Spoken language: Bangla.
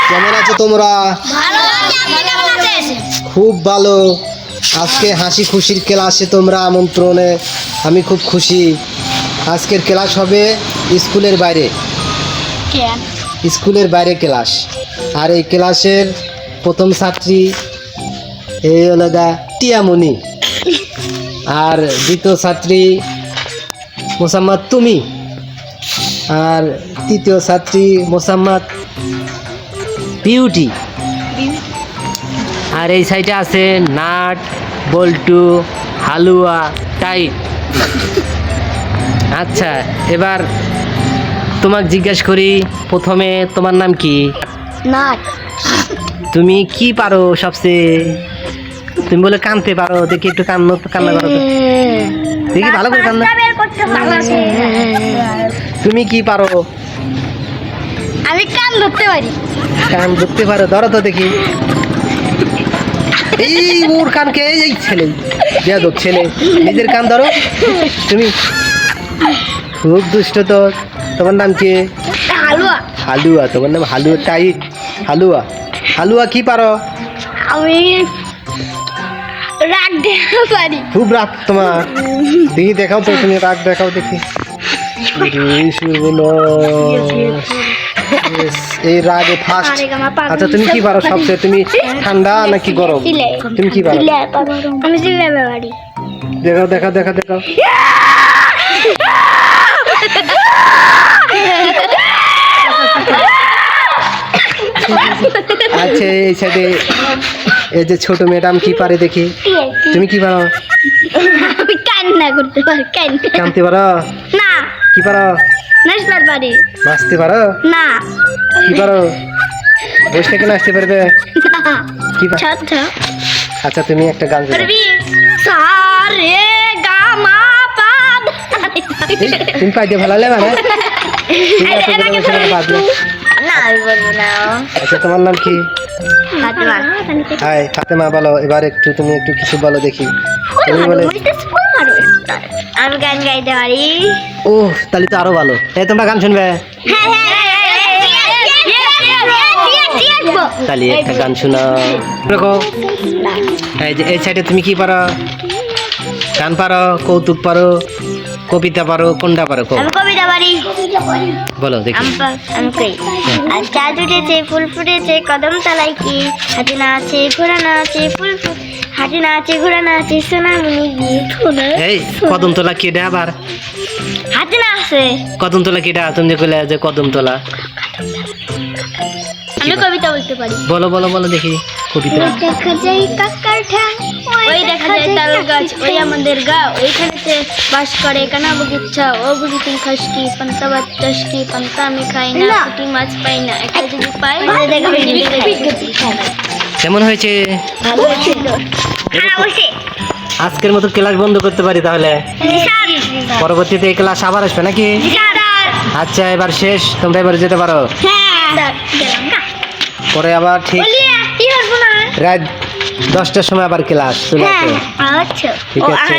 কেমন আছো তোমরা? খুব ভালো। আজকে হাসি খুশির ক্লাসে তোমরা আমন্ত্রণে আমি খুব খুশি। আজকের ক্লাস হবে স্কুলের বাইরে, স্কুলের বাইরে ক্লাস। আর এই ক্লাসের প্রথম ছাত্রী এই হলো গা টিয়ামণি, আর দ্বিতীয় ছাত্রী মোসাম্মদ তুমি, আর তৃতীয় ছাত্রী মোসাম্মদ বিউটি। আর এই সাইডে আছে নাট, বল্টু, হালুয়া, টাইট। আচ্ছা, এবার তোমাকে জিজ্ঞেস করি, প্রথমে তোমার নাম কি? নাট। তুমি কি পারো সবচেয়ে? তুমি বলে কানতে পারো, দেখি একটু কান্না করো তো। দেখি ভালো করে কান্না। তুমি কি পারো? আমি কান ধরতে পারি। কান ধরতে পারো? ধরো তো দেখি। এই ওর কানকে, এই ছেলে বেয়াদব ছেলে, নিজের কান ধরো। তুমি খুব দুষ্ট তো। তোমার নাম কি? হালুয়া। হালুয়া? তোমার নাম হালুয়া? টাইট হালুয়া। হালুয়া কি পারো? আমি রাগ দিতে পারি। খুব রাগ তোমার? দেখি দেখাও তো, তুমি রাগ দেখাও দেখি। এই রাগে ফার্স্ট। আচ্ছা, তুমি কি পারো সবচেয়ে? তুমি ঠান্ডা নাকি গরম? তুমি কি পারো? আমি চিল্লাতে পারি। দেখাও দেখাও দেখাও দেখাও। আচ্ছা, এই সাইডে এই যে ছোট ম্যাডাম কি পারে দেখি। তুমি কি পারো? আমি কান্না করতে পারি। কানতে পারো? না। কি পারো? নাচতে পারি। নাচতে পারো? না। কি পারো? বসে থেকে নাচতে পারবে? না। কি পারো? আচ্ছা, আচ্ছা, তুমি একটা গান গাও। পারবি? সারে গা মা পা। তুমি পাই দিয়ে ভালো মানে? তুমি এত করে বসে থেকে বাজলো। না, আমি বলবো না। আচ্ছা, তোমার নাম কি? ফাতেমা। হাই ফাতেমা, বলো এবার একটু, তুমি একটু কিছু বলো দেখি। তুমি বলে আমি গান গাইতে পারি। ও, তাহলে তো আরো ভালো। এই তোমরা গান শুনবে? তাহলে একটা গান শোনাও। দেখো, এই যে এই সাইডে তুমি কি পারো? গান পারো, কৌতুক পারো, কবিতা পারো, কোনটা পারো? আমি কবিতা পারি। বলো দেখি। আমি কই, আর চাঁদ উঠেছে, ফুল ফুটেছে, কদম তলায় কি, হাতি না আছে, ঘোড়া না আছে, ফুল হাতি না আছে, ঘোড়া না আছে, সোনামণি গিয়ে এই কদমতলা কেডা? আবার হাতি না আছে। কদমতলা কেডা? তুমি যে কইলে যে কদমতলা। আমি কবিতা বলতে পারি। বলো বলো বলো দেখি কবিতা। দেখা যায় কাকার ঠ্যাং, ওই দেখা যায় তাল গাছ, ওই আমাদের গা, ওইখানেতে বাস করে কানা বগিচ্ছা, ও বুঝি তুই খাস কি, পান্তা বাচ্চাস কি, পান্তা আমি খাই না, পুঁটি মাছ পাই না, একটা যদি পাই কেমন হয়েছে? ভালো ছিল। আজকের মতো ক্লাস বন্ধ করতে পারি তাহলে? পরবর্তীতে এই ক্লাস আবার আসবে নাকি? আচ্ছা, এবার শেষ, তোমরা এবার যেতে পারো। পরে আবার ঠিক রাত 10টার সময় আবার ক্লাস চলে আসবে। আচ্ছা, ঠিক আছে।